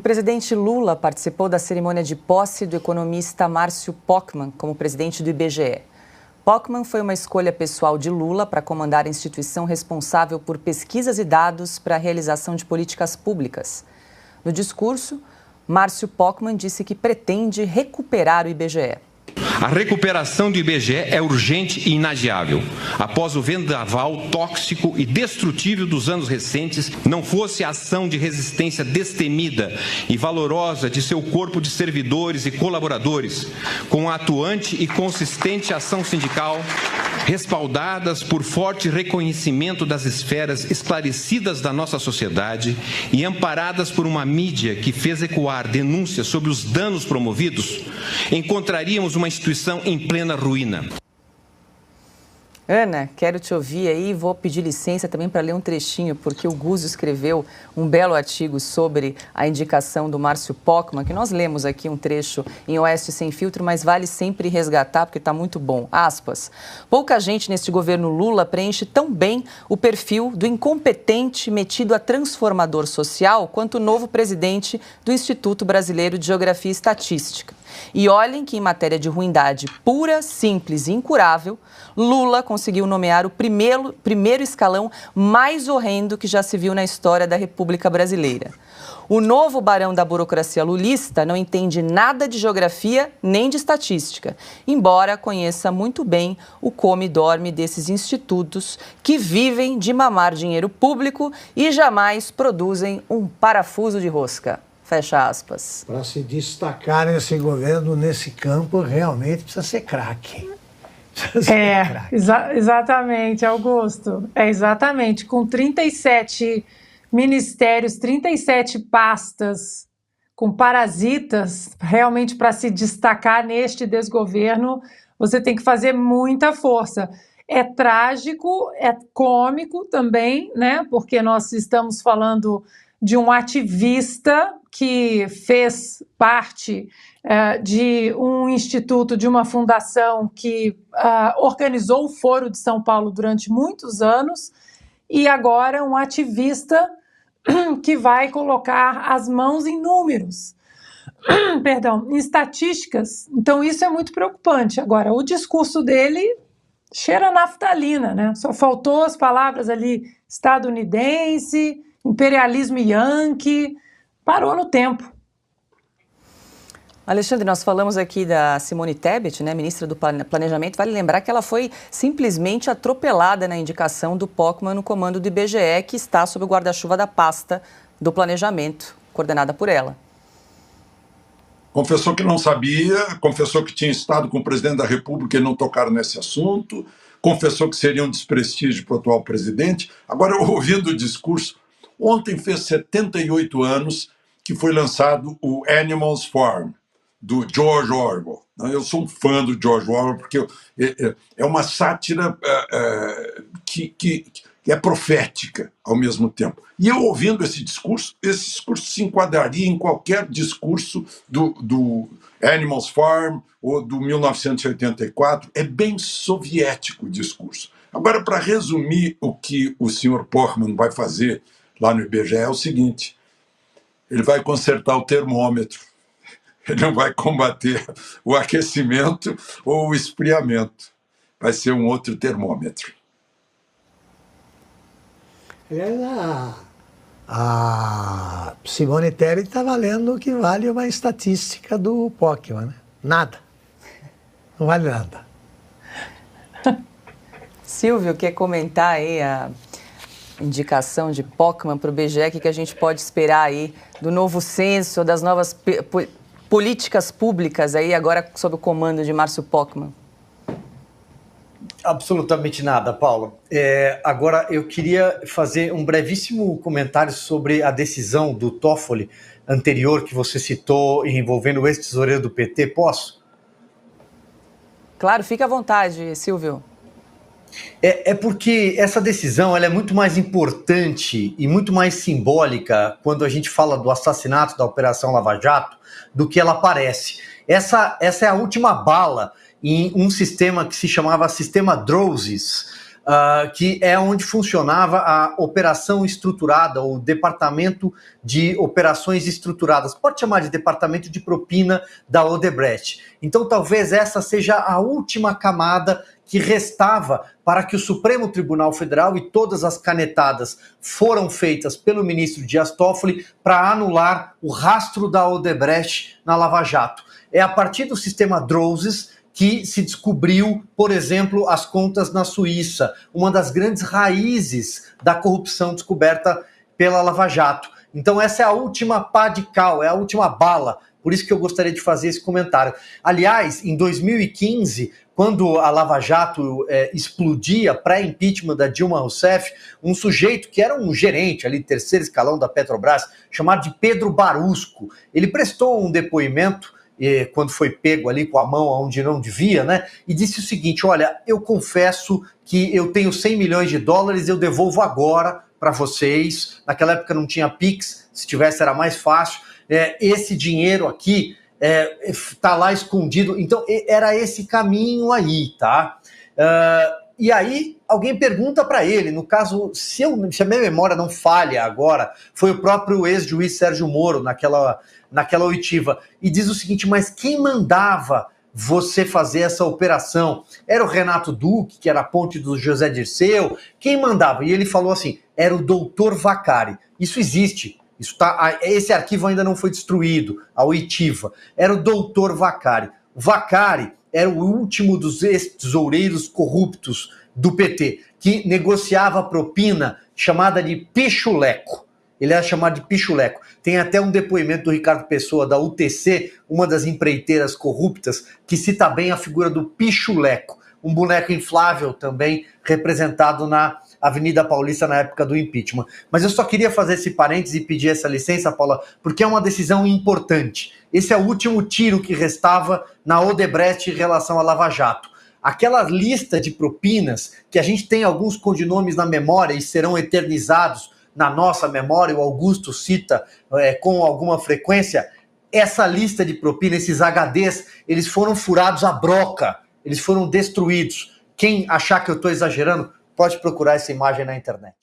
presidente Lula participou da cerimônia de posse do economista Márcio Pochmann como presidente do IBGE. Pochmann foi uma escolha pessoal de Lula para comandar a instituição responsável por pesquisas e dados para a realização de políticas públicas. No discurso, Márcio Pochmann disse que pretende recuperar o IBGE. A recuperação do IBGE é urgente e inadiável. Após o vendaval tóxico e destrutível dos anos recentes, não fosse a ação de resistência destemida e valorosa de seu corpo de servidores e colaboradores, com a atuante e consistente ação sindical, respaldadas por forte reconhecimento das esferas esclarecidas da nossa sociedade e amparadas por uma mídia que fez ecoar denúncias sobre os danos promovidos, encontraríamos uma instituição em plena ruína. Ana, quero te ouvir aí, vou pedir licença também para ler um trechinho, porque o Guzzo escreveu um belo artigo sobre a indicação do Márcio Pochmann, que nós lemos aqui um trecho em Oeste Sem Filtro, mas vale sempre resgatar, porque está muito bom. Aspas. Pouca gente neste governo Lula preenche tão bem o perfil do incompetente metido a transformador social quanto o novo presidente do Instituto Brasileiro de Geografia e Estatística. E olhem que em matéria de ruindade pura, simples e incurável, Lula conseguiu nomear o primeiro escalão mais horrendo que já se viu na história da República Brasileira. O novo barão da burocracia lulista não entende nada de geografia nem de estatística, embora conheça muito bem o come e dorme desses institutos que vivem de mamar dinheiro público e jamais produzem um parafuso de rosca. Fecha aspas. Para se destacar esse governo nesse campo, realmente precisa ser craque. Exatamente, Augusto. Exatamente. Com 37 ministérios, 37 pastas com parasitas, realmente para se destacar neste desgoverno, você tem que fazer muita força. É trágico, é cômico também, né? Porque nós estamos falando de um ativista que fez parte de um instituto, de uma fundação que organizou o Foro de São Paulo durante muitos anos e agora um ativista que vai colocar as mãos em números, em estatísticas. Então isso é muito preocupante. Agora, o discurso dele cheira naftalina, né? Só faltou as palavras ali estadunidense, imperialismo yankee, parou no tempo. Alexandre, nós falamos aqui da Simone Tebet, né, ministra do Planejamento. Vale lembrar que ela foi simplesmente atropelada na indicação do Pochmann no comando do IBGE, que está sob o guarda-chuva da pasta do Planejamento, coordenada por ela. Confessou que não sabia, confessou que tinha estado com o presidente da República e não tocaram nesse assunto, confessou que seria um desprestígio para o atual presidente. Agora, ouvindo o discurso, ontem fez 78 anos que foi lançado o Animals Farm, do George Orwell. Eu sou um fã do George Orwell porque é uma sátira que é profética ao mesmo tempo. E eu ouvindo esse discurso se enquadraria em qualquer discurso do Animals Farm ou do 1984. É bem soviético o discurso. Agora, para resumir o que o senhor Pochmann vai fazer lá no IBGE é o seguinte: ele vai consertar o termômetro. Ele não vai combater o aquecimento ou o esfriamento. Vai ser um outro termômetro. A Simone Tebet está valendo o que vale uma estatística do Pochmann, né? Nada. Não vale nada. Silvio, quer comentar aí a indicação de Pochmann para o IBGE? O que a gente pode esperar aí do novo censo, das novas políticas públicas aí agora sob o comando de Márcio Pochmann? Absolutamente nada, Paulo. Agora, eu queria fazer um brevíssimo comentário sobre a decisão do Toffoli anterior que você citou envolvendo o ex-tesoureiro do PT. Posso? Claro, fica à vontade, Silvio. É porque essa decisão ela é muito mais importante e muito mais simbólica quando a gente fala do assassinato da Operação Lava Jato do que ela parece. Essa é a última bala em um sistema que se chamava Sistema Drozes, que é onde funcionava a operação estruturada, o Departamento de Operações Estruturadas. Pode chamar de Departamento de Propina da Odebrecht. Então, talvez essa seja a última camada que restava para que o Supremo Tribunal Federal e todas as canetadas foram feitas pelo ministro Dias Toffoli para anular o rastro da Odebrecht na Lava Jato. É a partir do sistema DROSES que se descobriu, por exemplo, as contas na Suíça, uma das grandes raízes da corrupção descoberta pela Lava Jato. Então essa é a última pá de cal, é a última bala. Por isso que eu gostaria de fazer esse comentário. Aliás, em 2015, quando a Lava Jato explodia, pré-impeachment da Dilma Rousseff, um sujeito que era um gerente ali, terceiro escalão da Petrobras, chamado de Pedro Barusco, ele prestou um depoimento quando foi pego ali com a mão onde não devia, né? E disse o seguinte: olha, eu confesso que eu tenho 100 milhões de dólares, eu devolvo agora para vocês. Naquela época não tinha Pix, se tivesse era mais fácil. Esse dinheiro aqui tá lá escondido. Então era esse caminho aí, tá? E aí alguém pergunta para ele, no caso, se a minha memória não falha agora, foi o próprio ex-juiz Sérgio Moro naquela oitiva, e diz o seguinte: mas quem mandava você fazer essa operação? Era o Renato Duque, que era a ponte do José Dirceu? Quem mandava? E ele falou assim: era o doutor Vacari. Isso existe. Esse arquivo ainda não foi destruído, a oitiva. Era o doutor Vacari. O Vacari era o último dos ex-tesoureiros corruptos do PT, que negociava propina chamada de pichuleco. Ele era chamado de pichuleco. Tem até um depoimento do Ricardo Pessoa, da UTC, uma das empreiteiras corruptas, que cita bem a figura do pichuleco, um boneco inflável também representado na Avenida Paulista na época do impeachment. Mas eu só queria fazer esse parênteses e pedir essa licença, Paula, porque é uma decisão importante. Esse é o último tiro que restava na Odebrecht em relação à Lava Jato. Aquela lista de propinas, que a gente tem alguns codinomes na memória e serão eternizados na nossa memória, o Augusto cita com alguma frequência, essa lista de propina, esses HDs, eles foram furados à broca, eles foram destruídos. Quem achar que eu estou exagerando, pode procurar essa imagem na internet.